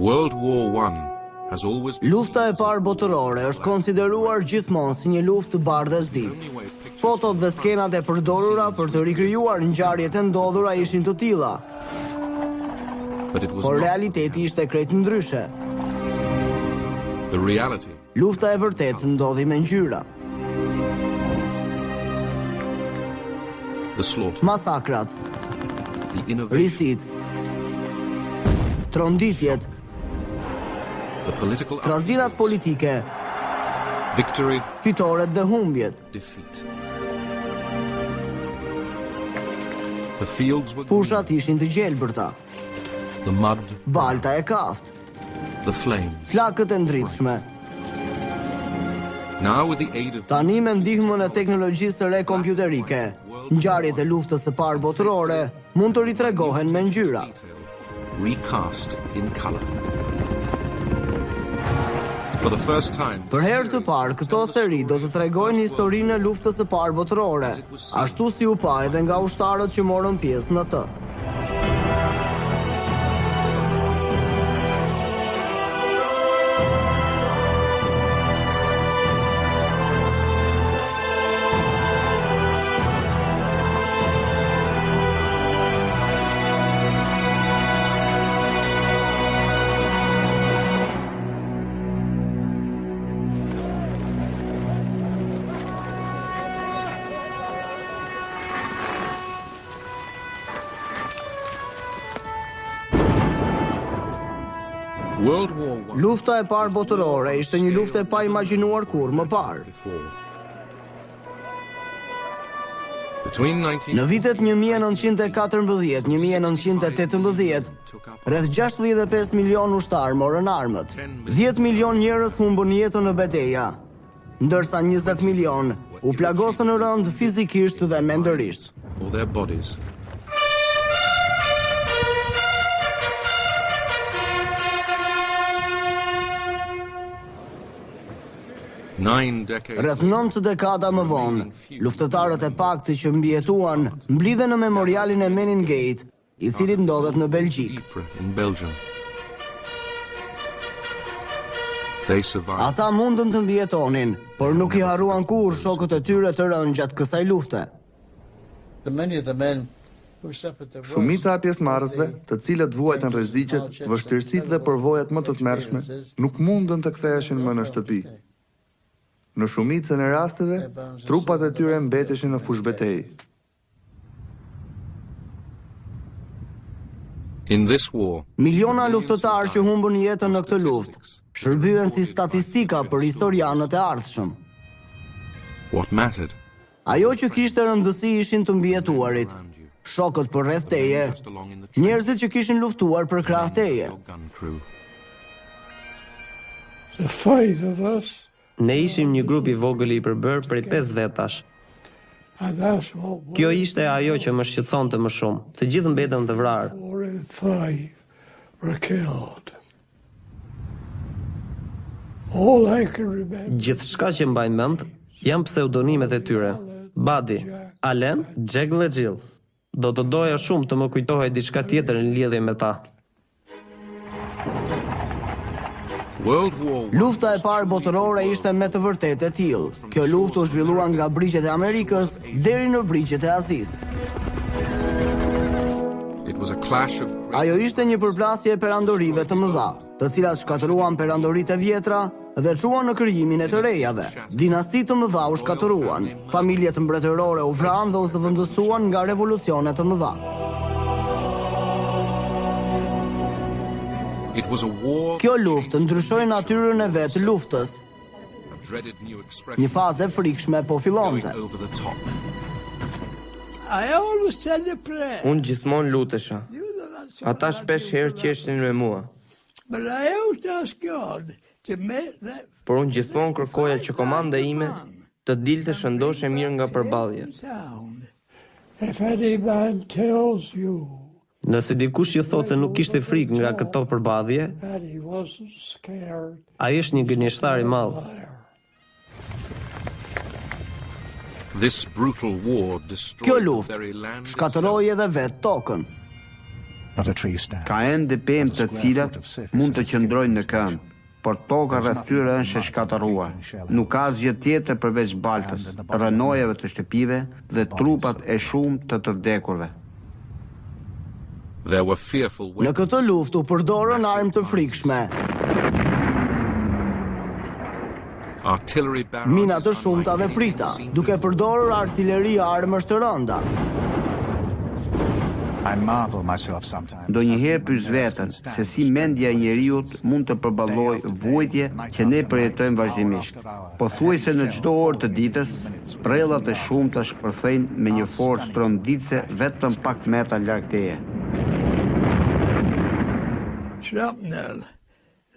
World War I has always been Lufta e parë botërore është konsideruar gjithmonë si një luftë të bardhë e zi. Fotot dhe skenat e përdorura për të rikrijuar ngjarjet e ndodhura ishin të tilla, but it was por not. realiteti ishte krejt ndryshe. The reality Lufta e vërtetë ndodhi me ngjyra. the slaughter, Masakrat, the innovation, risit, tronditjet, the political trazirat politike, victory, fitoret dhe humbjet. defeat. The fields were Fushat ishin të gjelbërta, the mud, balta e kaftë, the flames. flakët e ndritshme. Now with the aid of Tani me ndihmën e teknologjisë së re kompjuterike, ngjarjet e luftës së parë botërore mund të ritregohen me ngjyra. recast in color. For the first time, Për herë të parë, këto seri do të tregojnë historinë e luftës së parë botërore, ashtu si u pa edhe nga ushtarët që morën pjesë në të. World War I Lufta e parë botërore ishte një luftë e pa imagjinuar kurrë më parë. before. Between 19 Në vitet 1914-1918, rreth 65 milion ushtar morën armët. 10 milion njerëz humbën jetën në betejë, ndërsa 20 milion u plagosën në rënd fizikisht dhe mendërisht. or their bodies. Nine decades Rreth 9 dekada më vonë, luftëtarët e paktë që mbijetuan mblidhen në memorialin e Meningate, i cili ndodhet në Belgjik. Ypres in Belgium. They survived. Ata mundën të mbijetonin, por nuk i harruan kurrë shokët e tyre të rënë gjatë kësaj lufte. Shumica e pjesëmarrësve, të cilët vuajtën rreziqet, vështirësitë dhe përvojat më të tmerrshme, nuk mundën të ktheheshin më në shtëpi. Në shumicën e rasteve, trupat e tyre mbeteshin në fushbetejë. In this war, Miliona luftëtarë që humbën jetën në këtë luftë shërbyen si statistika për historianët e ardhshëm. what mattered Ajo që kishte rëndësi ishin të mbijetuarit, shokët për rreth teje, just along in the njerëzit që kishin luftuar për krah teje. gun crew. The five of us, Ne ishim një grup i vogël i përbërë prej 5 vetash. and that's what Kjo ishte ajo që më shqetësonte më shumë. Të gjithë mbetën të vrarë. 4 and 5 were killed. All I can remember Gjithçka që mbaj mend janë pseudonimet e tyre. Buddy, Allen, Jack dhe Jill. Do të doja shumë të më kujtohej diçka tjetër në lidhje me ta. World War I Lufta e parë botërore ishte me të vërtetë e tillë. Kjo luftë u zhvillua nga brigjet e Amerikës deri në brigjet e Azisë. it was a clash of Ajo ishte një përplasje e perandorive të mëdha, të cilat shkatëruan perandoritë e vjetra dhe çuan në krijimin e të rejave. Dinastitë të mëdha u shkatëruan, familjet mbretërore u vranë dhe u zëvendësuan nga revolucione të mëdha. It was a war Kjo luftë ndryshoi natyrën e vetë luftës. a dreaded new expression Një fazë e frikshme po fillonte. going over the top. I always tell the prayer. Unë gjithmonë lutesha. Ata shpesh herë qeshin me mua, But I always ask God to make that por unë gjithmonë kërkoja që komanda ime të dilte shëndoshe mirë nga përballjet. sound. If any man tells you Nëse dikush ju thotë se nuk kishte frikë nga këto përballje, that he wasn't scared, ai është një gënjeshtar i madh. This brutal war Kjo destroyed the luftë very land shkatëroi edhe vetë tokën. Ka ende pemë të cilat mund të qëndrojnë në këmbë, por toka rreth tyre është e shkatëruar. Nuk ka asgjë tjetër përveç baltës, rrënojave të shtëpive dhe trupat e shumë të vdekurve. There were fearful Në këtë luftë u përdorën armë të frikshme, artillery barrels, mina të shumta dhe prita, duke përdorur artilleri armësh të rënda. Ndonjëherë pyes veten se si mendja e njeriut mund të përballojë vujtje që ne përjetojmë vazhdimisht. Pothuajse në çdo orë të ditës, prellat e shumta shpërthejnë me një forcë tronditse vetëm pak metra larg teje. Shrapnel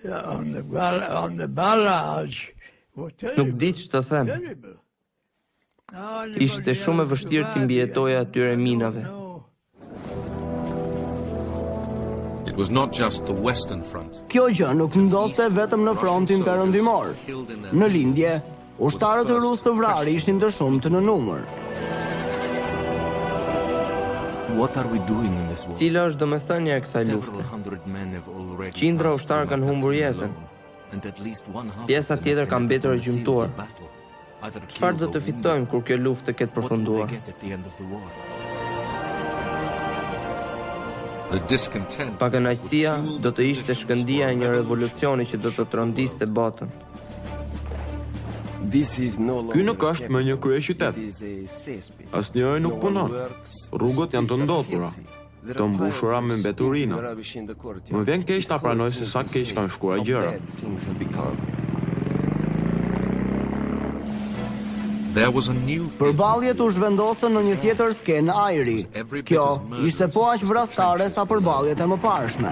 on the barrage. Nuk di ç'të them. Ishte shumë e vështirë të mbijetoja atyre minave. It was not just the Western Front. Kjo gjë nuk ndodhte vetëm në frontin perëndimor. Në lindje, ushtarët e rusë të vrarë ishin të shumtë në numër. Cila është domethënia e kësaj lufte? Qindra ushtarë kanë humbur jetën. Pjesa tjetër ka mbetur e gjymtuar. Çfarë do të fitojmë kur kjo luftë të ketë përfunduar? Pakënaqësia do të ishte shkëndia e një revolucioni që do të trondiste botën. Ky nuk është më një kryeqytet. Asnjëri nuk punon. Rrugët janë të ndotura, të mbushura me mbeturina. Më vjen keq ta pranoj se sa keq kanë shkuar gjëra. Përballjet u zhvendosën në një tjetër skenë ajri. Kjo ishte po aq vrastare sa përballjet e mëparshme.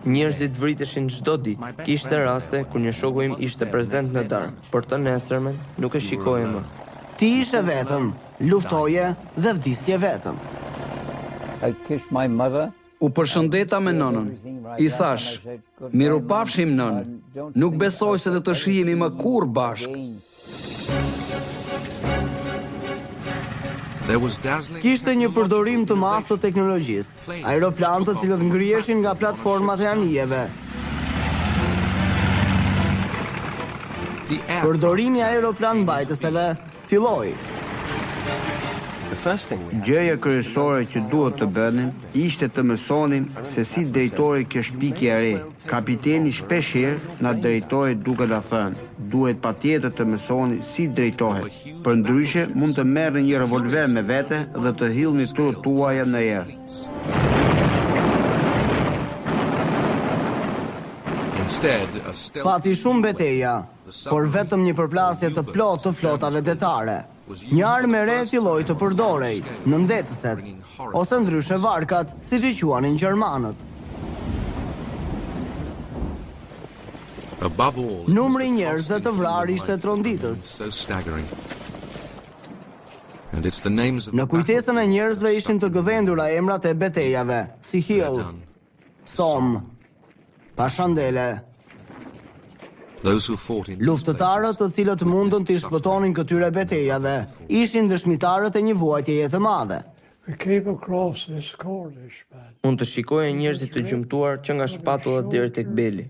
Njerëzit vriteshin çdo ditë. Kishte raste kur një shoku im ishte prezent në darkë, por të nesërmen nuk e shikoje më. Ti ishe vetëm, luftoje dhe vdisje vetëm. U përshëndeta me nënën. I thash, miru pafshim nën, nuk besoj se do të shihemi më kurrë bashkë. Kishte një përdorim të madh të teknologjisë, aeroplan të cilët ngriheshin nga platformat e anijeve. Përdorimi i aeroplan mbajtëseve filloi. Gjëja kryesore që duhet të bënim ishte të mësonim se si drejtori kjo shpikje e re. Kapiteni shpeshherë na drejtoi duke na thënë, duhet patjetër të mësoni si drejtohet. Përndryshe mund të merrni një revolver me vete dhe të hillni turët tuaja në erë. Pati shumë betejë, por vetëm një përplasje të plotë të flotave detare. Një armë e re filloi të përdorej në ndetëset, ose ndryshe varkat, siç i quanin gjermanët. Numri i njerëzve të vrarë ishte tronditës. Në kujtesën e njerëzve ishin të gëdhendura emrat e betejave, si Hill, Somme, Pashandele. Luftëtarët të cilët mundën të shpëtonin këtyre betejave ishin dëshmitarët e një vuajtjeje të madhe. Mund të shikoje njerëzit të gjymtuar që nga shpatullat deri tek beli.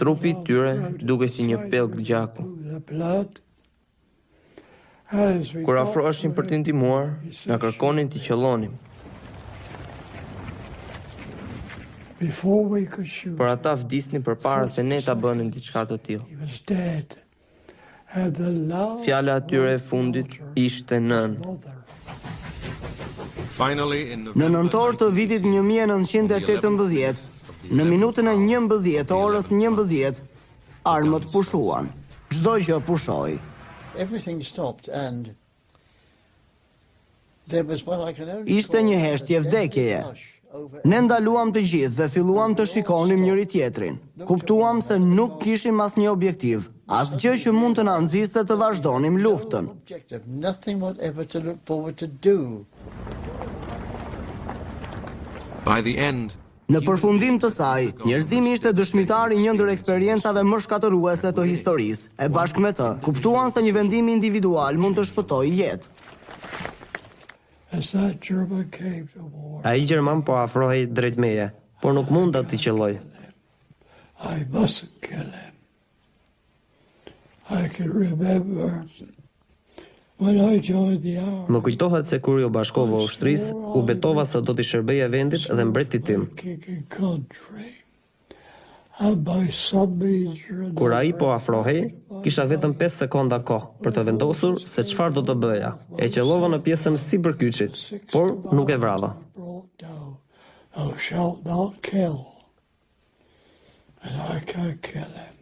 Trupi i tyre duke si një pellg gjaku. Kur afroheshin për t'i ndihmuar, na kërkonin t'i qellonim. Por ata vdisnin përpara se ne ta bënim diçka të tillë. Fjala atyre e fundit ishte nën. Në nëntor të vitit 1918, në minutën e 11 orës 11, armët pushuan. Çdo gjë pushoi. Ishte një heshtje vdekjeje. Ne ndaluam të gjithë dhe filluam të shikonim njëri tjetrin. Kuptuam se nuk kishim asnjë objektiv, asgjë që mund të na nxiste të vazhdonim luftën. Në përfundim të saj, njerëzimi ishte dëshmitar i një ndër eksperiencave më shkatëruese të historisë, e bashkë me të, kuptuan se një vendim individual mund të shpëtojë jetë. Ai gjerman po afrohej drejt meje, por nuk munda t'i qelloj. I mustn't kill him. I can remember when I joined the army. Më kujtohet se kur ju bashkova ushtrisë, u betova se do t'i shërbeja vendit dhe mbretit tim. Kur ai po afrohej, kisha vetëm 5 sekonda kohë për të vendosur se çfarë do të bëja. E qellova në pjesën sipër kyçit, por nuk e vrava. Thou shalt not kill, and I can't kill him.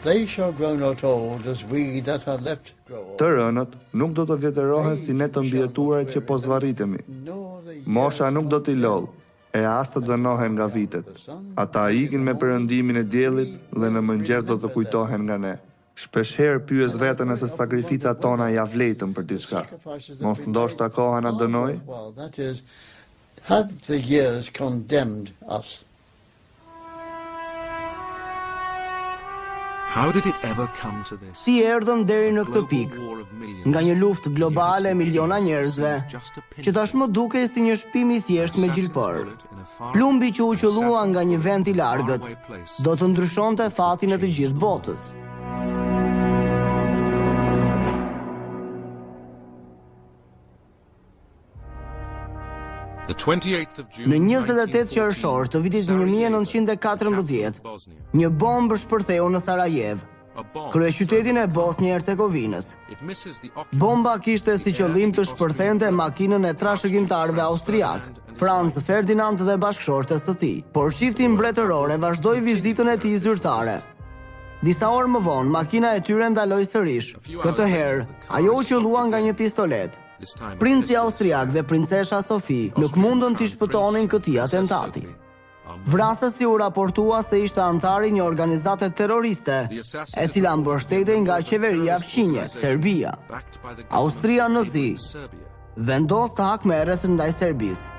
They shall grow not old as we that are left grow old. Të rënët nuk do të vjetërohen si ne të mbietuarit që po zvarritemi. Mosha nuk do t'i lodh, e as të dënohen nga vitet. Ata ikin me perëndimin e diellit dhe në mëngjes do të kujtohen nga ne. Shpeshherë pyes veten nëse sakrificat tona ja vletën për diçka. Mos ndoshta koha na dënoi? Well, that is, had the years condemned us? How did it ever come to this? Si erdhëm deri në këtë pikë, nga një luftë globale e miliona njerëzve, që tashmë dukej si një shpim i thjesht me gjilpër. Plumbi që u qellua nga një vend i largët, do të ndryshonte fatin e të gjithë botës. Në 28 qershor të vitit 1914, një bombë shpërtheu në Sarajev, kryeqytetin e Bosnjë-Hercegovinës. Bomba kishte si qëllim të shpërthente makinën e trashëgimtarëve austriak, Franz Ferdinand dhe bashkëshortes së tij, por çifti mbretërore vazhdoi vizitën e tij zyrtare. Disa orë më vonë, makina e tyre ndaloi sërish. Këtë herë, ajo u qellua nga një pistolet. Princi austriak dhe princesha Sofi nuk mundën t'i shpëtonin këtij atentati. Vrasësi u raportua se ishte antari një organizate terroriste, e cila mbështetej nga qeveria fqinje, Serbia. Austria në zi vendos të hakmerret ndaj Serbisë.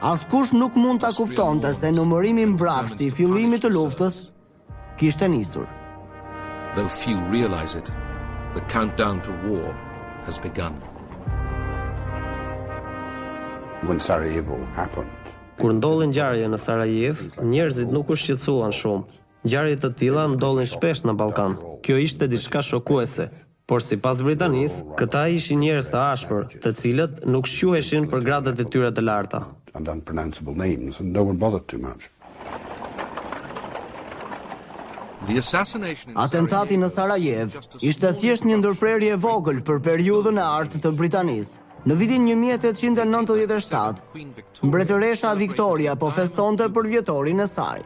Askush nuk mund ta kuptonte se numërimi mbrapsht i fillimit të luftës kishte nisur. Though few realize it, the countdown to war has begun. When Sarajevo happened. Kur ndodhi ngjarja në Sarajev, njerëzit nuk u shqetësuan shumë. Ngjarje të tilla ndodhin shpesh në Ballkan. Kjo ishte diçka shokuese. Por sipas Britanisë, këta ishin njerëz të ashpër, të cilët nuk shquheshin për gradat e tyre të larta. And unpronounceable names, and no one bothered too much. Atentati në Sarajev ishte thjesht një ndërprerje e vogël për periudhën e artë të Britanisë. Në vitin 1897, mbretëresha Victoria po festonte për vjetorin e saj.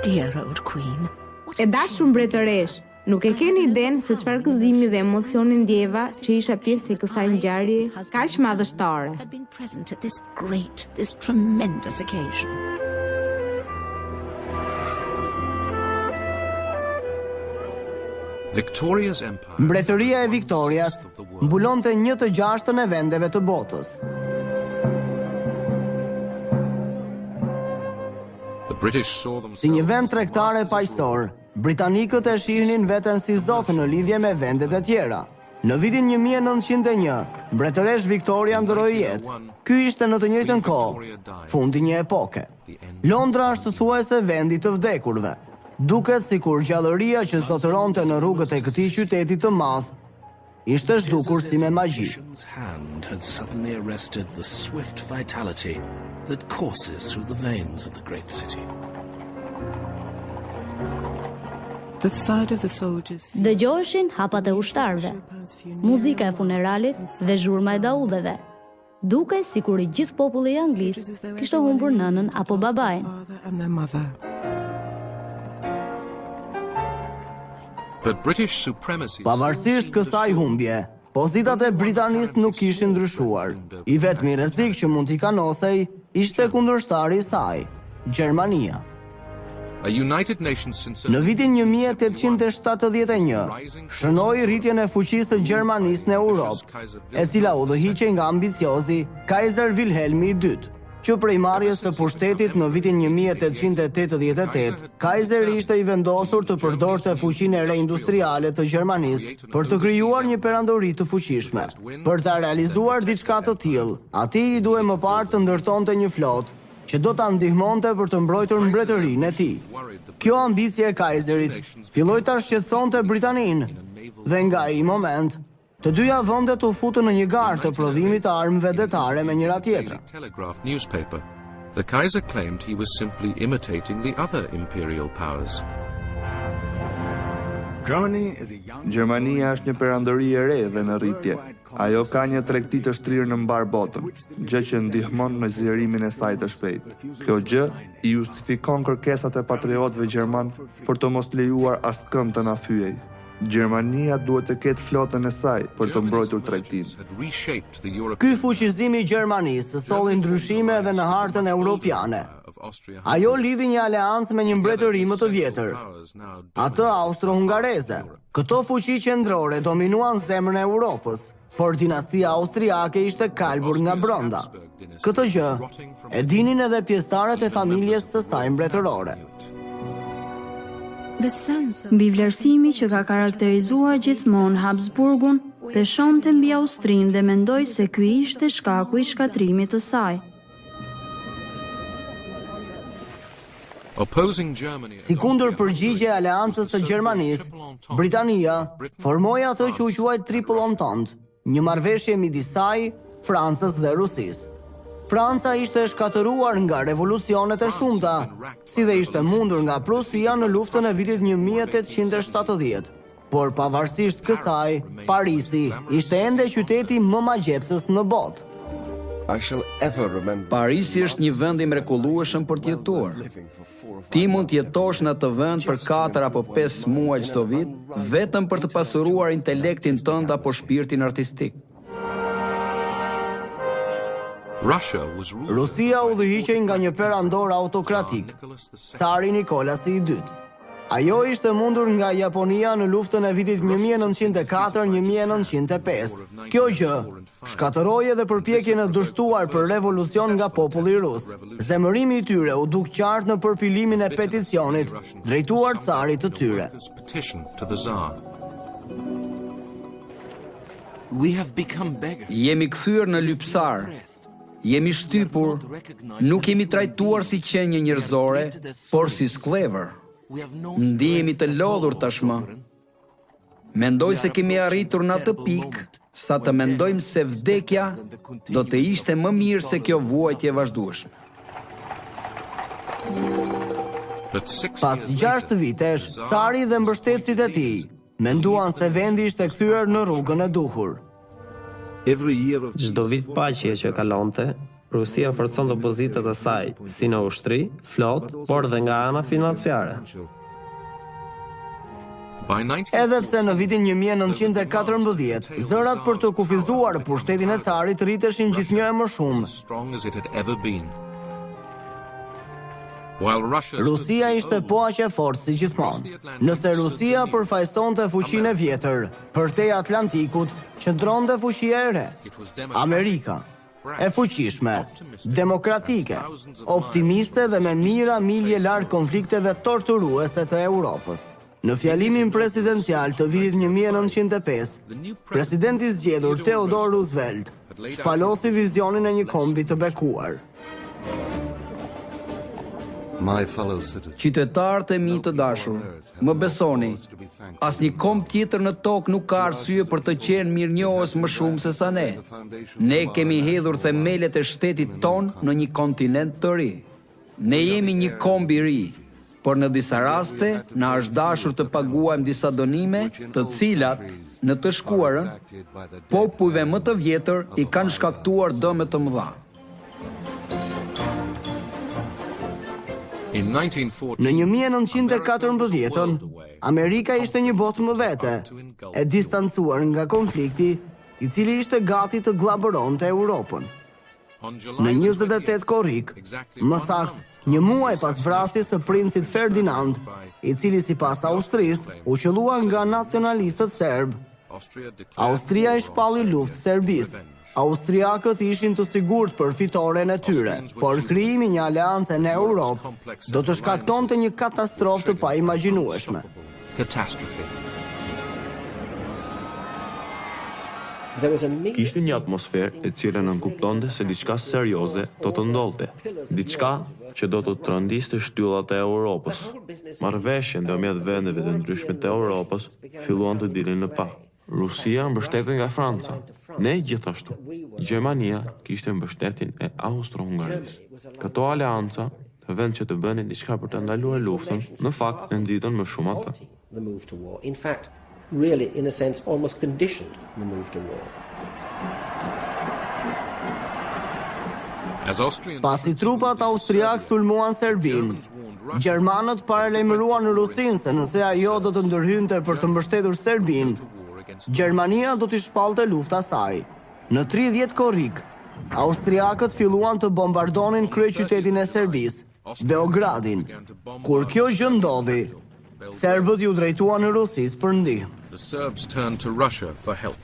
Dear old queen. E dashur mbretëresh, nuk e keni idenë se çfarë gëzimi dhe emocioni ndjeva që isha pjesë e kësaj ngjarje kaq madhështore. Had been present at this tremendous occasion. Mbretëria e Victorias mbulonte 1/6 e vendeve të botës. Si një vend tregtar e paqësor, britanikët e shihnin veten si zotë në lidhje me vendet e tjera. Në vitin 1901, mbretëresh Victoria ndroi jetë. Ky ishte në të njëjtën kohë fundi një epoke. Londra është thuajse vendi të vdekurve. Duket sikur gjallëria që zotëronte në rrugët e këtij qyteti të madh ishte zhdukur si me magji. Hand had suddenly arrested the swift vitality that courses through the veins of the great city. The thud of the soldiers. Dëgjoheshin hapat e ushtarëve, muzika e funeralit dhe zhurma e daudheve. Dukej sikur i gjithë populli i Anglisë kishte humbur nënën apo babain. Pavarësisht kësaj humbje, pozitat e Britanisë nuk kishin ndryshuar. I vetmi rrezik që mund t'i kanosej ishte kundërshtari i saj, Gjermania. Në vitin 1871, shënoi rritjen e fuqisë së Gjermanisë në Europë, e cila udhëhiqej nga ambiciozi Kaiser Wilhelm II, që prej marrjes së pushtetit në vitin 1888, Kaiseri ishte i vendosur të përdorte fuqinë e re industriale të Gjermanisë për të krijuar një perandori të fuqishme. Për ta realizuar diçka të tillë, atij i duhej më parë të ndërtonte një flotë që do ta ndihmonte për të mbrojtur mbretërinë e tij. Kjo ambicie e Kaiserit filloi ta shqetësonte Britaninë, dhe nga ai moment, të dyja vendet u futën në një garë të prodhimit të armëve detare me njëra tjetrën. The Kaiser claimed he was simply imitating the other imperial powers. Gjermania është një perandori e re dhe në rritje. Ajo ka një tregti të shtrirë në mbar botën, gjë që ndihmon në zgjerimin e saj të shpejtë. Kjo gjë i justifikon kërkesat e patriotëve gjerman për të mos lejuar askënd të na fyej. Gjermania duhet të ketë flotën e saj për të mbrojtur tregtinë. Ky fuqizim i Gjermanisë solli ndryshime edhe në hartën europiane. Ajo lidhi një aleancë me një mbretëri më të vjetër, atë austro-hungareze. Këto fuqi qendrore dominuan zemrën e Europës, por dinastia austriake ishte kalbur nga brenda. Këtë gjë e dinin edhe pjesëtarët e familjes së saj mbretërore. Mbi vlerësimi që ka karakterizuar gjithmonë Habsburgun, peshonte mbi Austrinë dhe mendoi se ky ishte shkaku i shkatrimit të saj. Si kundër përgjigje aleancës së Gjermanisë, Britania formoi atë që u quajt Triple Entente, një marrëveshje midis saj, Francës dhe Rusisë. Franca ishte shkatëruar nga revolucionet e shumta, si dhe ishte mundur nga Prusia në luftën e vitit 1870. Por pavarësisht kësaj, Parisi ishte ende qyteti më magjepsës në botë. Parisi është një vend i mrekullueshëm për të jetuar. Ti mund të jetosh në atë vend për 4 apo 5 muaj çdo vit, vetëm për të pasuruar intelektin tënd apo shpirtin artistik. Rusia udhëhiqej nga një perandor autokratik, Cari Nikolasi II. Ajo ishte mundur nga Japonia në luftën e vitit 1904-1905. Kjo gjë shkatëroi edhe përpjekjen e dështuar për revolucion nga populli rus. Zemërimi i tyre u duk qartë në përpilimin e peticionit drejtuar carit të tyre. Jemi kthyer në lypsar. Jemi shtypur, nuk jemi trajtuar si qenie njerëzore, por si sklever. Ndihemi të lodhur tashmë. Mendoj se kemi arritur në atë pikë sa të mendojmë se vdekja do të ishte më mirë se kjo vuajtje vazhdueshme. Pas 6 vitesh, cari dhe mbështetësit e tij menduan se vendi ishte kthyer në rrugën e duhur. Çdo vit paqe që kalonte, Rusia forconte pozitat e saj, si në ushtri, flot, por dhe nga ana financiare. Edhe pse në vitin 1914, zërat për të kufizuar pushtetin e carit rriteshin gjithnjë e më shumë. Rusia ishte po aq e fortë si gjithmonë. Nëse Rusia përfaqësonte fuqinë e vjetër, përtej Atlantikut qëndronte fuqia e re, Amerika, e fuqishme, demokratike, optimiste dhe me mijëra milje larg konflikteve torturuese të Europës. Në fjalimin presidencial të vitit 1905, presidenti zgjedhur Theodore Roosevelt shpalosi vizionin e një kombi të bekuar. Qytetarët e mi të dashur, më besoni, asnjë komb tjetër në tokë nuk ka arsye për të qenë mirënjohës më shumë se sa ne. Ne kemi hedhur themelet e shtetit ton në një kontinent të ri. Ne jemi një komb i ri, por në disa raste na është dashur të paguajmë disa dënime, të cilat, në të shkuarën, popujve më të vjetër i kanë shkaktuar dëme të mëdha. Në 1914, Amerika ishte një botë më vete, e distancuar nga konflikti, i cili ishte gati të glabëronte Europën. Në 28 korrik, më saktë një muaj pas vrasjes së princit Ferdinand, i cili sipas Austrisë u qellua nga nacionalistët serb. Austria i shpalli luftë Serbisë. Austriakët ishin të sigurt për fitoren e tyre, por krijimi një aleance në Europë do të shkaktonte një katastrofë të paimagjinueshme. Kishte një atmosferë e cila nënkuptonte se diçka serioze do të ndodhte, diçka që do të trondiste shtyllat e Europës. Marrëveshjen ndërmjet vendeve të ndryshme të Europës filluan të dilin në pa. Rusia mbështete nga Franca, ne gjithashtu. Gjermania kishte mbështetjen e Austro-Hungarisë. Këto aleanca, në vend që të bënin diçka për të ndaluar luftën, në fakt e nxitën më shumë atë. Really, in a sense, almost conditioned the move to war. Pasi trupat austriak sulmuan Serbinë, gjermanët paralajmëruan Rusinë se nëse ajo do të ndërhynte për të mbështetur Serbinë, Gjermania do t'i shpallte lufta saj. Në 30 korrik, austriakët filluan të bombardonin kryeqytetin e Serbisë, Beogradin. Kur kjo gjë ndodhi, serbët ju drejtuan në Rusisë për ndihmë. The Serbs turned to Russia for help.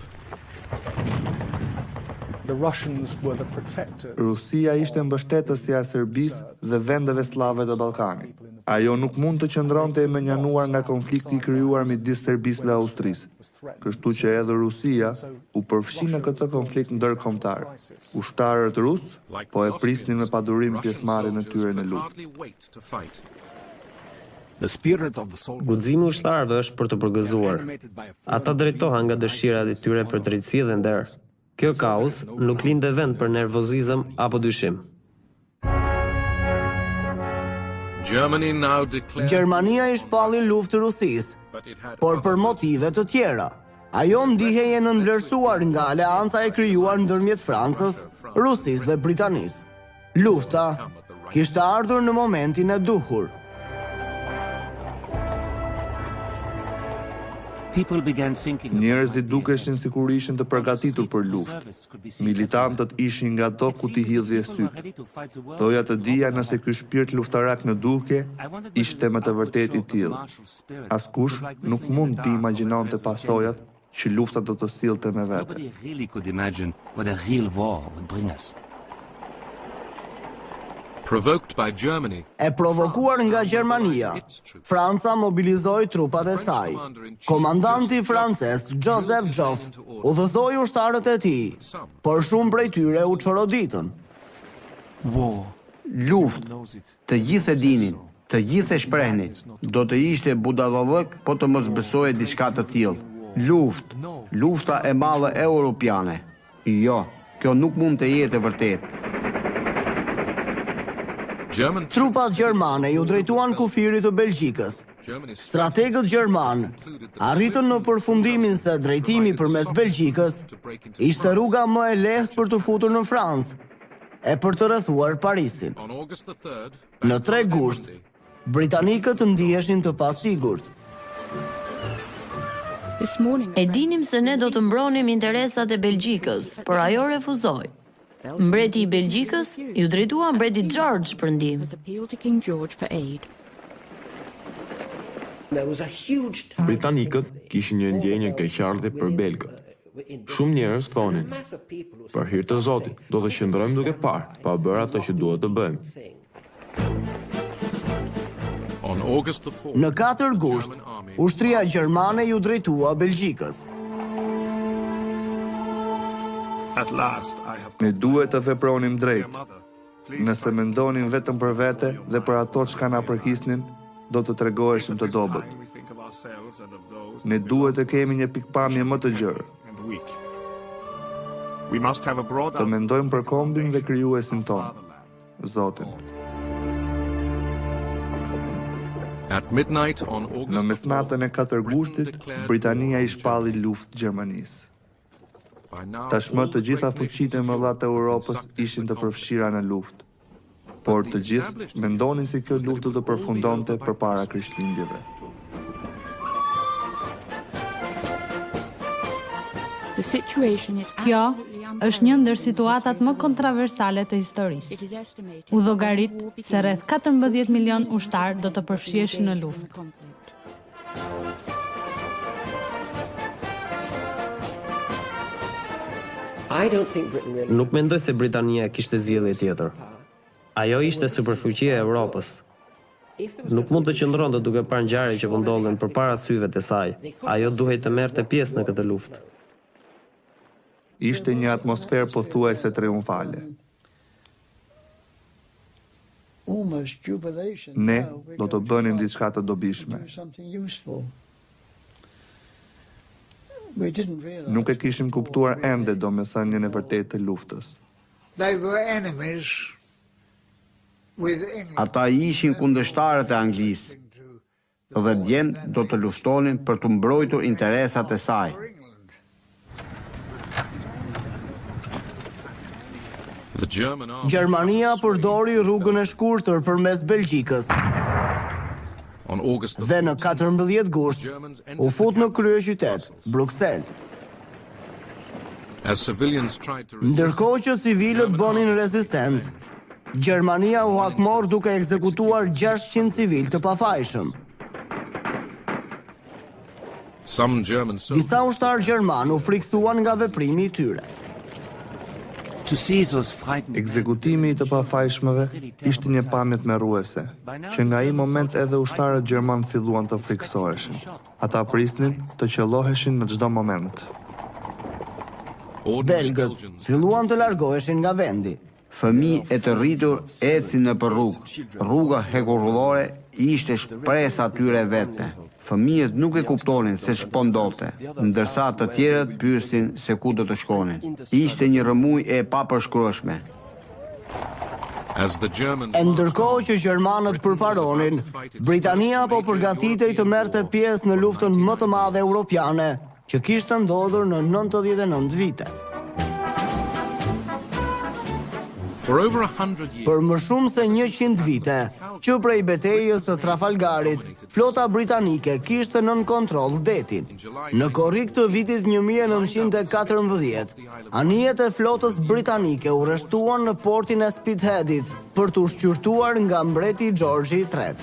Rusia ishte mbështetësja e Serbisë dhe vendeve slave të Ballkanit. Ajo nuk mund të qëndronte e menjanuar nga konflikti i krijuar midis Serbisë dhe Austrisë. Kështu që edhe Rusia u përfshi në këtë konflikt ndërkombëtar. Ushtarët rus po e prisnin me padurim pjesëmarrjen e tyre në luftë. Guximi ushtarëve është për të përgëzuar. Ata drejtohen nga dëshirat e tyre për drejtësi dhe nder. Kjo kauzë nuk linte vend për nervozizëm apo dyshim. Gjermania i shpalli luftë Rusisë, por për motive të tjera. Ajo ndihej e nënvlerësuar nga aleanca e krijuar ndërmjet Francës, Rusisë dhe Britanisë. Lufta kishte ardhur në momentin e duhur. Njerëzit dukeshin sikur ishin të përgatitur për luftë. Militantët ishin nga ato ku t'i hidhje syt. Doja të dija nëse ky shpirt luftarak në duke ishte me të vërtetë i tillë. Askush nuk mund t'i imagjinonte pasojat që lufta do të sillte me vete. E provokuar nga Gjermania, Franca mobilizoi trupat e saj. Komandanti francez Joseph Joffre udhëzoi ushtarët e tij, por shumë prej tyre u çoroditën. Luftë, të gjithë e dinin, të gjithë e shprehnin, do të ishte budallallëk po të mos besoje diçka të tillë. Lufta e madhe europiane. Jo, kjo nuk mund të jetë e vërtetë. Trupat gjermane ju drejtuan kufirit të Belgjikës. Strategët gjerman arritën në përfundimin se drejtimi përmes Belgjikës ishte rruga më e lehtë për të futur në Francë e për të rrethuar Parisin. Në 3 gusht, britanikët ndiheshin të pasigurt. E dinim se ne do të mbronim interesat e Belgjikës, por ajo refuzoi. Mbreti i Belgjikës ju drejtua mbretit George për ndihmë. Britanikët kishin një ndjenjë keqardhje për belgët. Shumë njerëz thonin, për hir të Zotit, do të qëndrojmë duke parë, pa bërë atë që duhet të bëjmë. Në 4 gusht, ushtria gjermane ju drejtua Belgjikës. Ne duhet të vepronim drejt. Nëse mendonin vetëm për vete dhe për ato çka na përkisnin, do të tregoheshim të dobët. Ne duhet të kemi një pikpamje më të gjerë. Të mendojmë për kombin dhe krijuesin ton, Zotin. Në mesnatën e 4 gushtit, Britania i shpalli luftë Gjermanisë. Tashmë të gjitha fuqitë e mëdha të Europës ishin të përfshira në luftë, por të gjithë mendonin se kjo luftë do të përfundonte përpara Krishtlindjeve. Kjo është një ndër situatat më kontroversale të historisë. U llogarit se rreth 14 milion ushtar do të përfshiheshin në luftë. Nuk mendoj se Britania kishte zgjedhje tjetër. Ajo ishte superfuqia e Evropës. Nuk mund të qëndronte duke parë ngjarje që po ndodhin përpara syve të saj. Ajo duhej të merrte pjesë në këtë luftë. Ishte një atmosferë pothuajse triumfale. Ne do të bënim diçka të dobishme. Nuk e kishim kuptuar ende domethënien e vërtetë të luftës. Ata ishin kundërshtarët e Anglisë dhe djemt do të luftonin për të mbrojtur interesat e saj. Gjermania përdori rrugën e shkurtër përmes Belgjikës. Dhe në 14 gusht u fut në kryeqytet, Bruksel. Ndërkohë që civilët bënin rezistencë, Gjermania u hakmor duke ekzekutuar 600 civil të pafajshëm. Disa ushtar gjerman u friksuan nga veprimi i tyre. Ekzekutimi i të pafajshmëve ishte një pamje tmerruese, që nga ai moment edhe ushtarët gjerman filluan të friksoheshin. Ata prisnin të qelloheshin në çdo moment. Belgët filluan të largoheshin nga vendi. Fëmijë e të rritur ecin nëpër rrugë. Rruga hekurrullore ishte shpresa tyre vetme. Fëmijët nuk e kuptonin se ç'po ndodhte, ndërsa të tjerët pyesnin se ku do të shkonin. Ishte një rrëmuj e papërshkrueshme. E ndërkohë që gjermanët përparonin, Britania po përgatitej të merrte pjesë në luftën më të madhe europiane, që kishte ndodhur në 99 vite. Për më shumë se 100 vite, që prej betejës së Trafalgarit, flota britanike kishte nën kontroll detin. Në korrik të vitit 1914, anijet e flotës britanike u rreshtuan në portin e Spitheadit për të ushqyrtuar nga mbreti George III.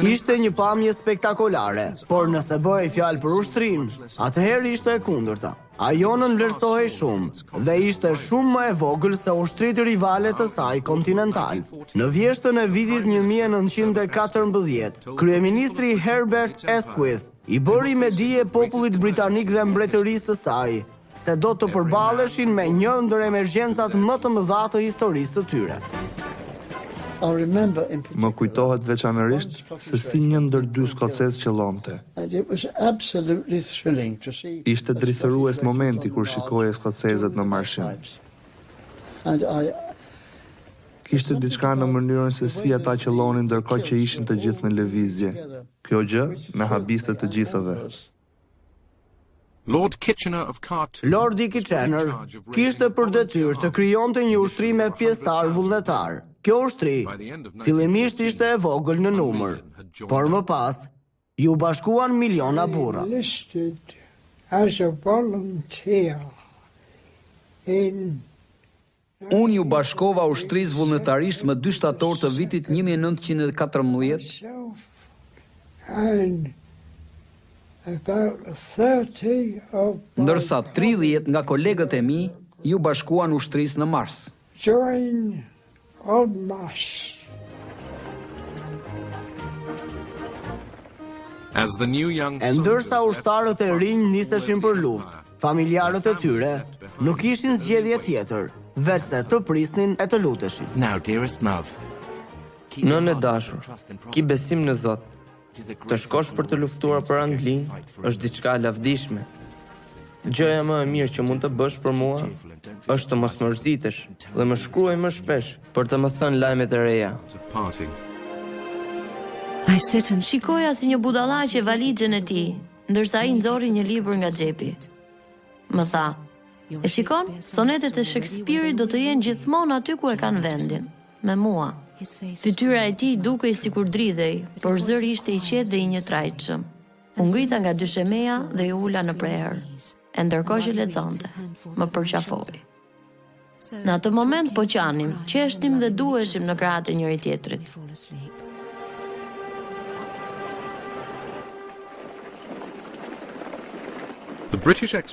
Ishte një pamje spektakolare, por nëse bëhej fjalë për ushtrin, atëherë ishte e kundërta. Ajo nënvlerësohej shumë dhe ishte shumë më e vogël se ushtrit rivale të saj kontinental. Në vjeshtën e vitit 1914, kryeministri Herbert Asquith i bëri me dije popullit britanik dhe mbretërisë së saj se do të përballeshin me një ndër emergjencat më të mëdha të historisë së tyre. Më kujtohet veçanërisht se si një ndër dy skocez qëllonte. Ishte drithërues momenti kur shikoje skocezët në marshim. Kishte diçka në mënyrën se si ata qëllonin ndërkohë që ishin të gjithë në lëvizje. Kjo gjë na habiste të gjithëve. Lordi Kitchener kishte për detyrë të krijonte një ushtri me pjesëtar vullnetar. Kjo ushtri fillimisht ishte e vogël në numër, por më pas ju bashkuan miliona burra. Unë ju bashkova ushtrisë vullnetarisht më 2 shtator të vitit 1914. Ndërsa 30 nga kolegët e mi ju bashkuan ushtrisë në mars. E ndërsa ushtarët e rinj niseshin për luftë, familjarët e tyre nuk kishin zgjedhje tjetër, veçse të prisnin e të luteshin. Nënë e dashur, ki besim në Zot. Të shkosh për të luftuar për Anglinë është diçka e lavdishme. Gjëja më e mirë që mund të bësh për mua është të mos më mërzitesh dhe më shkruaj më shpesh për të më thënë lajmet e reja. Shikoja si një budallaqe valixhen e tij, ndërsa ai nxorri një libër nga xhepi. Më tha: "E shikon, sonetet e Shakespeare-it do të jenë gjithmonë aty ku e kanë vendin, me mua." Fytyra e tij dukej sikur dridhej, por zëri ishte i qetë dhe i njëtrajtshëm. U ngrita nga dyshemeja dhe i ula në prerë. e ndërkohë që lexonte, më përqafoi. Në atë moment po qanim, qeshnim dhe duheshim në krahët e njëri tjetrit.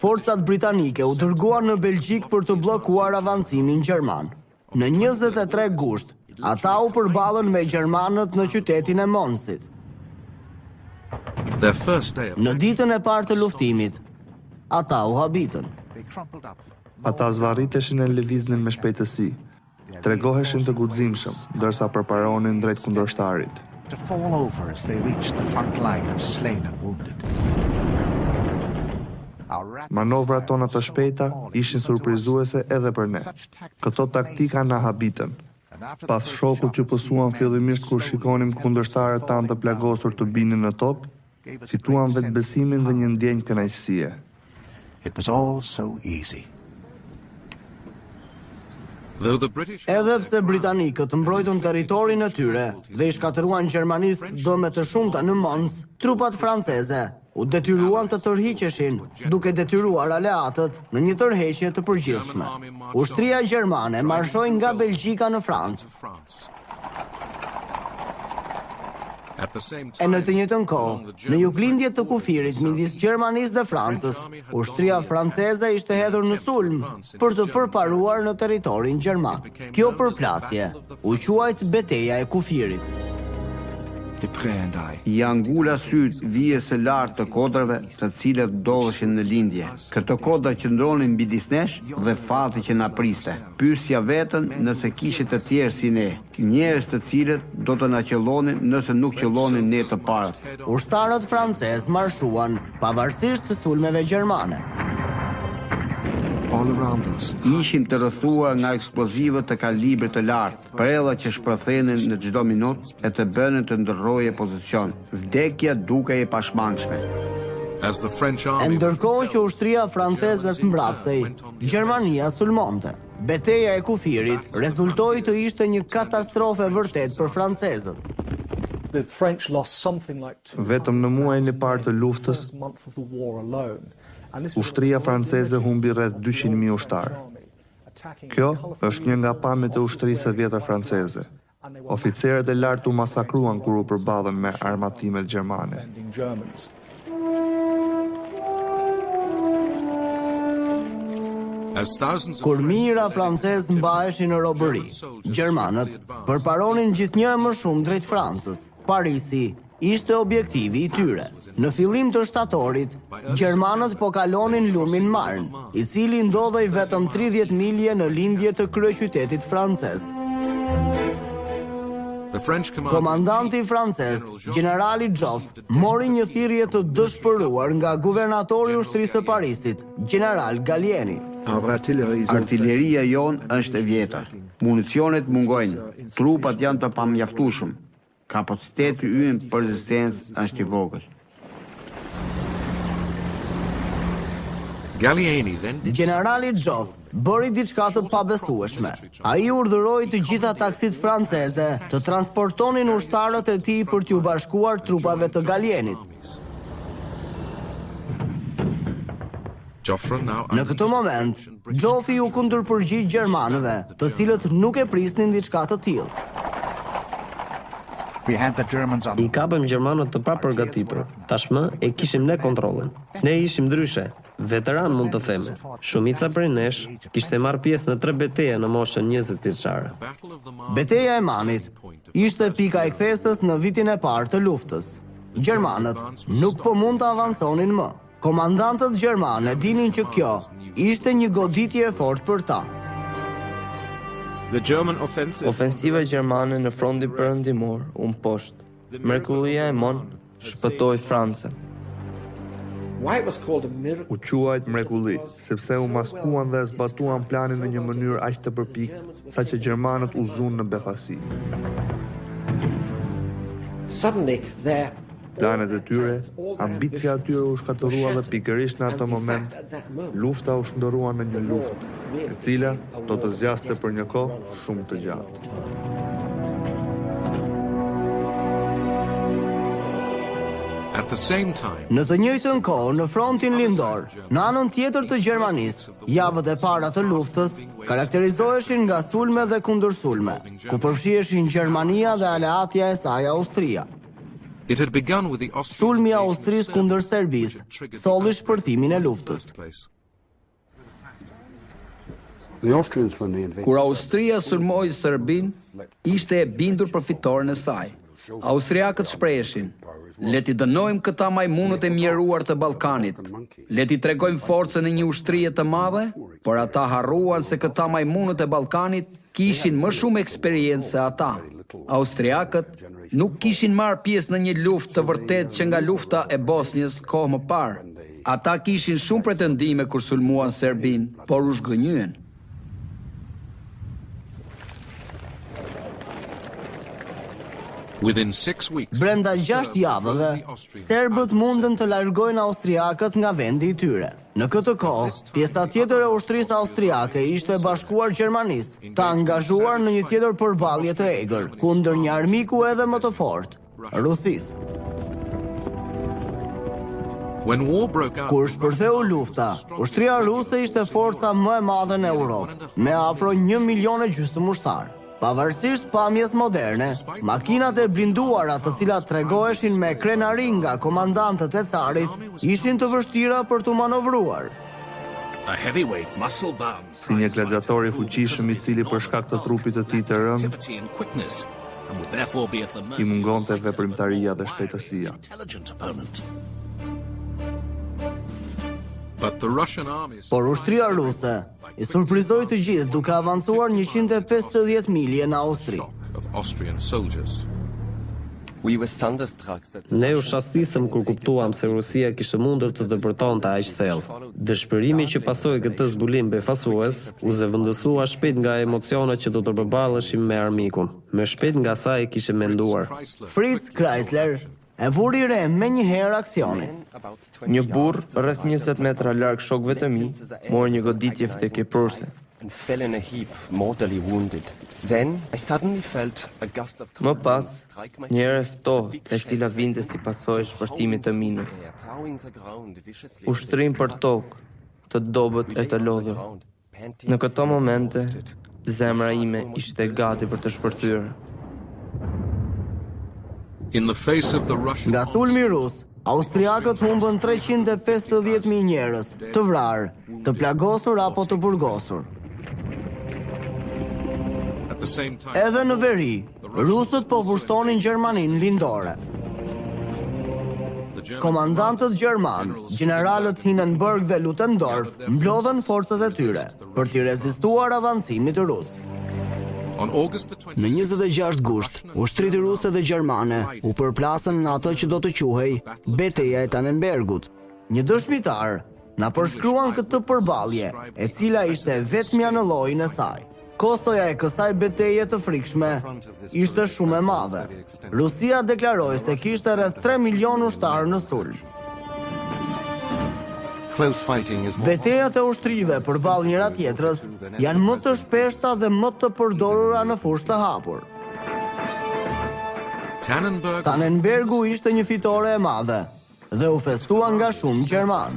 Forcat britanike u dërguan në Belgjik për të bllokuar avancimin gjerman. Në 23 gusht, ata u përballën me gjermanët në qytetin e Monsit. Në ditën e parë të luftimit, ata u habitën. Ata zvarriteshin e lëviznin me shpejtësi, tregoheshin të guximshëm, ndërsa përparonin drejt kundërshtarit. To fall over as they reached the front line of slain and wounded. Manovrat tona të shpejta ishin surprizuese edhe për ne. Këto taktika na habitën. Pas shokut që pësuan fillimisht kur shikonim kundërshtarët tanë të plagosur të binin në tokë, fituan vetë besimin dhe një ndjenjë kënaqësie. It was all so easy. Edhe pse britanikët mbrojtën territorin e tyre dhe i shkatëruan gjermanisë dëme të shumta në Mons, trupat franceze u detyruan të tërhiqeshin, duke detyruar aleatët në një tërheqje të përgjithshme. Ushtria gjermane marshoi nga Belgjika në Francë. E në të njëjtën kohë, në juglindje të kufirit midis Gjermanisë dhe Francës, ushtria franceze ishte hedhur në sulm për të përparuar në territorin gjerman. Kjo përplasje u quajt Betejë e Kufirit. Janë ngula sytë vijes së lartë të kodrëve të cilët ndodheshin në lindje. Këto kodra qëndronin midis nesh dhe fati që na priste. Pyesja veten nëse kishte të tjerë si ne, njerëz të cilët do të na qellonin nëse nuk qellonin ne të parët. Ushtarët francezë marshuan pavarësisht të sulmeve gjermane. Ishin të rrethuar nga eksplozivët të kalibrit të lartë, prella që shpërthenin në çdo minutë e të bënin të ndërroje pozicion. Vdekja dukej e pashmangshme. E ndërkohë që ushtria franceze mbrapsej, Gjermania sulmonte. Betejë e Kufirit rezultoi të ishte një katastrofë vërtet për francezët. Vetëm në muajin e parë të luftës, ushtria franceze humbi rreth 200.000 ushtarë. Kjo është një nga pamjet e ushtrisë së vjetër franceze. Oficerët e lartë u masakruan kur u përballën me armatimet gjermane. Kur mijëra francezë mbaheshin në robëri, gjermanët përparonin gjithnjë më shumë drejt Francës. Parisi ishte objektivi i tyre. Në fillim të shtatorit, gjermanët po kalonin lumin Marn, i cili ndodhej vetëm 30 milje në lindje të kryeqytetit francez. Komandanti francez, generali Joff, mori një thirrje të dëshpëruar nga guvernatori i ushtrisë së Parisit, general Gallieni. Artilleria jonë është e vjetër. Municionet mungojnë, trupat janë të pamjaftueshëm. Kapaciteti ynë për rezistencë është i vogël. Generali Joff bëri diçka të pabesueshme. Ai urdhëroi të gjitha taksit franceze të transportonin ushtarët e tij për t'u bashkuar trupave të Gallienit. Në këtë moment, Joffi u kundërpërgjigj gjermanëve, të cilët nuk e prisnin diçka të tillë. I kapëm gjermanët të papërgatitur. Tashmë e kishim ne kontrollin. Ne ishim ndryshe. Veteran mund të theme. Shumica prej nesh kishte marrë pjesë në 3 beteje në moshën 20 vjeçare. Beteja e Manit ishte pika e kthesës në vitin e parë të luftës. Gjermanët nuk po mund të avanconin më. Komandantët gjermanë dinin që kjo ishte një goditje e fortë për ta. Ofensiva gjermane në frontin perëndimor u mposhtë. Mrekullia e Mon shpëtoi Francën. U quajt mrekulli, sepse u maskuan dhe zbatuan planin në një mënyrë aq të përpikë, saqë gjermanët u zunë në befasi. Planet e tyre, ambicia e tyre u shkatërrua dhe pikërisht në atë moment, lufta u shndërrua në një luftë, e cila do të zgjaste për një kohë shumë të gjatë. Në të njëjtën kohë, në frontin lindor, në anën tjetër të Gjermanisë, javët e para të luftës karakterizoheshin nga sulme dhe kundërsulme, ku përfshiheshin Gjermania dhe aleatja e saj Austria. Sulmi i Austrisë kundër Serbisë solli shpërthimin e luftës. Kur Austria sulmoi Serbinë, ishte e bindur për fitoren e saj. Austriakët shpreheshin: "Le t'i dënojmë këta majmunët e mjeruar të Ballkanit. Le t'i tregojmë forcën e një ushtrie të madhe", por ata harruan se këta majmunët e Ballkanit kishin më shumë eksperiencë se ata. Austriakët nuk kishin marrë pjesë në një luftë të vërtetë që nga lufta e Bosnjës kohë më parë. Ata kishin shumë pretendime kur sulmuan Serbinë, por u zhgënjyen. Brenda 6 javëve, serbët mundën të largojnë austriakët nga vendi i tyre. Në këtë kohë, pjesa tjetër e ushtrisë austriake ishte bashkuar Gjermanisë, të angazhuar në një tjetër përballje të egër, kundër një armiku edhe më të fortë, Rusisë. Kur shpërtheu lufta, ushtria ruse ishte forca më e madhe në Europë, me afro 1,5 milion ushtarë. Pavarësisht pamjes moderne, makinat e blinduara të cilat tregoheshin me krenari nga komandantët e carit ishin të vështira për të manovruar. Si një gladiator i fuqishëm i cili për shkak të trupit të tij të rënd i mungonte veprimtaria dhe shpejtësia. Por ushtria ruse i surprizoi të gjithë duke avancuar 150 milje në Austri. Ne u shastisëm kur kuptuam se Rusia kishte mundur të dëbërtonte aq thellë. Dëshpërimi që pasoi këtë zbulim befasues u zëvendësua shpejt nga emocionet që do të përballeshim me armikun. Më shpejt nga sa e kishte menduar. Fritz Chrysler e vuri re me njëherë aksionin. Një burr rreth 20 metra larg shokëve të mi mori një goditje vdekjeprurse. Më pas, një erë e ftohtë, e cila vinte si pasojë e shpërthimit të minës. Ushtrim për tokë, të dobët e të lodhur. Në këto momente, zemra ime ishte gati për të shpërthyer. Nga sulmi rus, austriakët humbën 350.000 njerëz, të vrarë, të plagosur apo të burgosur. Edhe në veri, rusët po pushtonin Gjermaninë lindore. Komandantët gjerman, generalët Hindenburg dhe Ludendorff, mblodhen forcat e tyre për t'i rezistuar avancimit rus. Në 26 gusht, ushtrit ruse dhe gjermane u përplasën në atë që do të quhej Betejë e Tannenbergut. Një dëshmitar na përshkruan këtë përballje, e cila ishte vetmja në llojin e saj. Kostoja e kësaj betejë të frikshme ishte shumë e madhe. Rusia deklaroi se kishte rreth 3 milion ushtarë në sulm. Betejat e ushtrive përballë njëra tjetrës janë më të shpeshta dhe më të përdorura në fushë të hapur. Tannenbergu ishte një fitore e madhe dhe u festua nga shumë gjerman.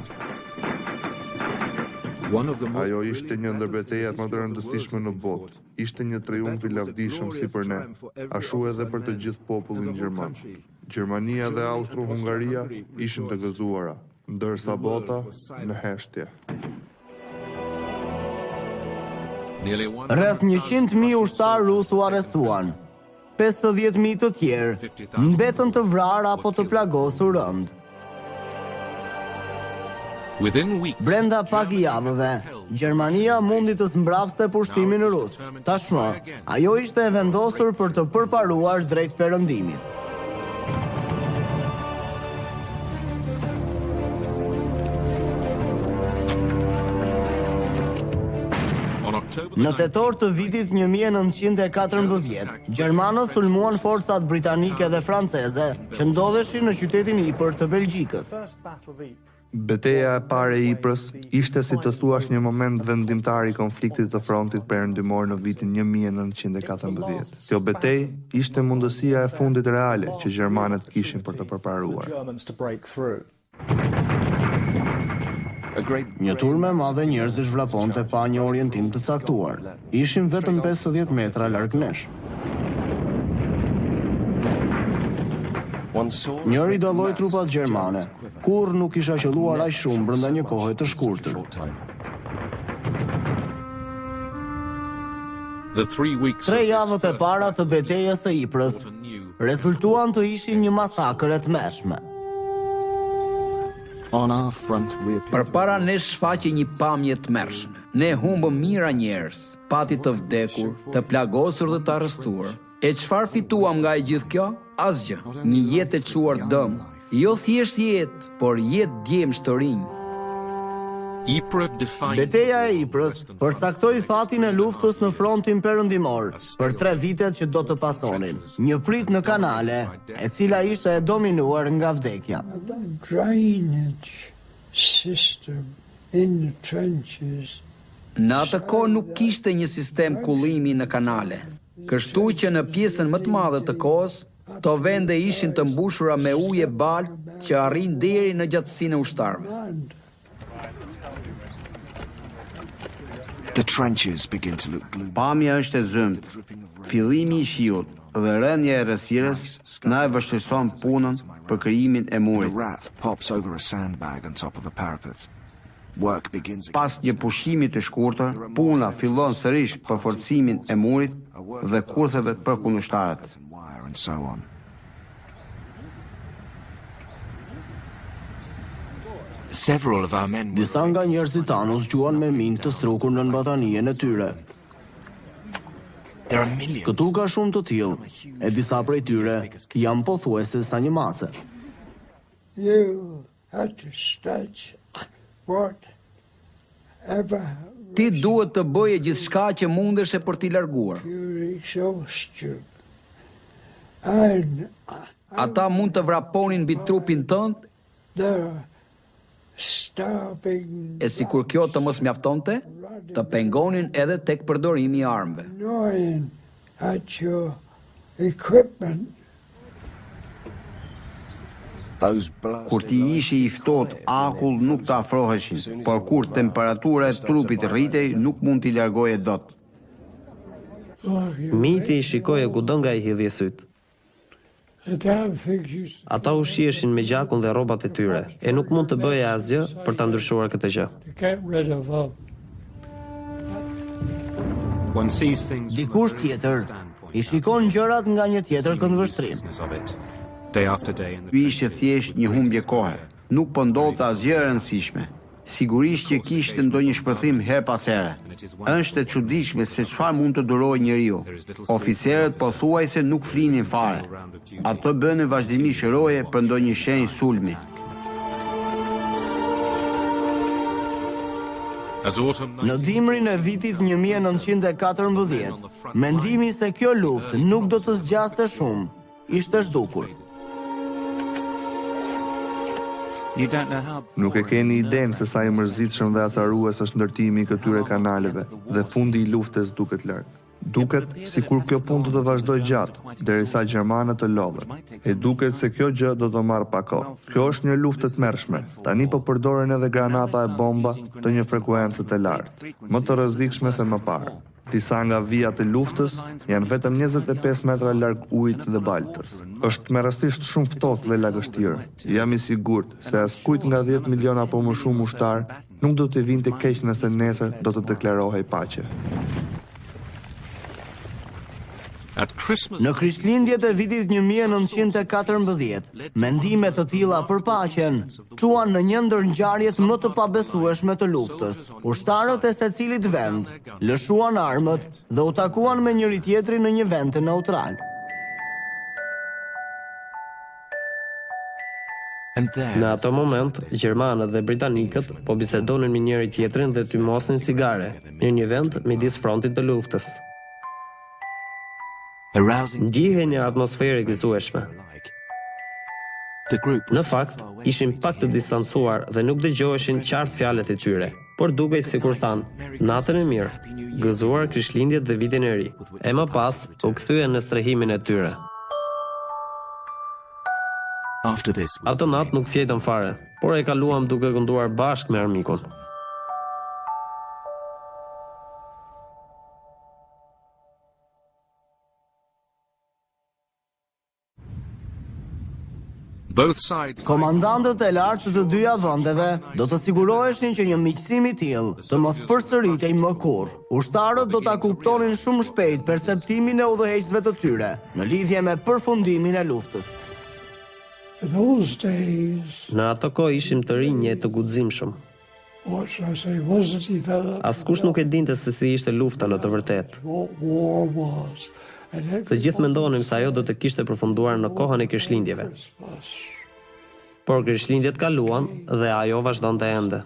Ajo ishte një ndër betejat më të rëndësishme në botë. Ishte një triumf i lavdishëm si për ne, ashtu edhe për të gjithë popullin gjerman. Gjermania dhe Austro-Hungaria ishin të gëzuara, ndërsa bota në heshtje. Rreth 100.000 ushtarë rusë u arrestuan. 50.000 të tjerë mbetën të vrarë apo të plagosur rënd. Brenda pak javëve, Gjermania mundi të zmbrapste pushtimin rus. Tashmë, ajo ishte e vendosur për të përparuar drejt perëndimit. Në tetor të vitit 1914, gjermanët sulmuan forcat britanike dhe franceze që ndodheshin në qytetin i për të Belgjikës. Betejë e parë e Yprës ishte si të thuash një moment vendimtar I konfliktit të frontit perëndimor në vitin 1914. Kjo betejë ishte mundësia e fundit reale që gjermanët kishin për të përparuar. Një turme e madhe njerëzish vraponte pa një orientim të caktuar. Ishim vetëm 50 metra larg nesh. Njëri dalloi trupat gjermane. Kurrë nuk kisha qelluar aq shumë brenda një kohe të shkurtër. Tre javët e para të betejës së Yprës rezultuan të ishin një masakër e tmerrshme. Përpara ne shfaqej një pamje të tmerrshme. Ne humbëm mijëra njerëz, pati të vdekur, të plagosur dhe të arrestuar. E çfarë fituam nga e gjithë kjo? Asgjë. Një jetë e çuar dëm. Jo thjesht jetë, por jetë djemsh të rinj. Beteja e Yprës përcaktoi fatin e luftës në frontin perëndimor për 3 vitet që do të pasonin. Një prit në kanale, e cila ishte e dominuar nga vdekja. Në atë kohë nuk kishte një sistem kullimi në kanale. Kështu që në pjesën më të madhe të kohës, to vende ishin të mbushura me ujë e baltë që arrin deri në gjatësinë e ushtarëve. Pamja është e zëmt, fillimi I shiut dhe rënja e errësirës na e vështirëson punën për krijimin e murit. Pas një pushimi të shkurtër, puna fillon sërish për forcimin e murit dhe kurtheve për kundërshtarët. Disa nga njerëzit tanë u zgjuan me minë të strukur në batanijen e tyre. Këtu ka shumë të tillë, e disa prej tyre janë pothuajse sa një mace. Ti duhet të bëje gjithçka që mundesh për t'i larguar. Ata mund të vraponin mbi trupin tënd, e sikur kjo të mos mjaftonte, të pengonin edhe tek përdorimi I armëve. Kur ti ishi I ftohtë, akull nuk të afroheshin, por kur temperatura e trupit rritej, nuk mund t'i largoje dot. Miti I shikoje kudo nga I hidhje syt. Ata u shiheshin me gjakun dhe rrobat e tyre, e nuk mund të bëje asgjë për ta ndryshuar këtë gjë. Dikush tjetër I shikon gjërat nga një tjetër këndvështrim. Ky ishte thjesht një humbje kohe. Nuk po ndodhte asgjë e rëndësishme. Sigurisht që kishte ndonjë shpërthim her pas here. Është e çuditshme se çfarë mund të durojë njeriu. Oficerët pothuajse nuk flinin fare. Ato bënin vazhdimisht roje për ndonjë shenjë sulmi. Në dimrin e vitit 1914, mendimi se kjo luftë nuk do të zgjaste shumë, ishte zhdukur. Nuk e keni idenë se sa I mërzitshëm dhe acarues është ndërtimi I këtyre kanaleve dhe fundi I luftës duket larg. Duket sikur kjo punë do të vazhdojë gjatë, derisa gjermanët të lodhen. E duket se kjo gjë do të marrë pak kohë. Kjo është një luftë e tmerrshme. Tani po përdoren edhe granata e bomba të një frekuencë të lartë, më të rrezikshme se më parë. Disa nga vijat e luftës janë vetëm 25 metra larg ujit dhe baltës. Është merrësisht shumë ftohtë dhe lagështirë. Jam I sigurt se askujt nga 10 miliona apo më shumë ushtar nuk do të vinte keq nëse nesër do të deklarohej paqe. Në Krishtlindjet e vitit 1914, mendime të tilla për paqen çuan në një ndër ngjarjet më të pabesueshme të luftës. Ushtarët e secilit vend lëshuan armët dhe u takuan me njëri tjetrin në një vend të neutral. Në ato moment, gjermanët dhe britanikët po bisedonin me njëri tjetrin dhe tymosnin cigare në një vend midis frontit të luftës. Ndihej një atmosferë e gëzueshme. Në fakt, ishin pak të distancuar dhe nuk dëgjoheshin qartë fjalët e tyre, por dukej sikur thanë, natën e mirë, gëzuar Krishtlindjet dhe vitin e ri. E më pas, u kthyen në strehimin e tyre. Atë natë nuk fjetëm fare, por e kaluam duke kënduar bashkë me armikun. Komandantët e lartë të dyja vendeve do të siguroheshin që një miqësim i tillë të mos përsëritej më kurrë. Ushtarët do ta kuptonin shumë shpejt perceptimin e udhëheqësve të tyre në lidhje me përfundimin e luftës. Në ato kohë ishim të rinj e të guximshëm. Askush nuk e dinte se si ishte lufta në të vërtetë. Të gjithë mendonim se ajo do të kishte përfunduar në kohën e Krishtlindjeve. Por Krishtlindjet kaluan dhe ajo vazhdonte ende.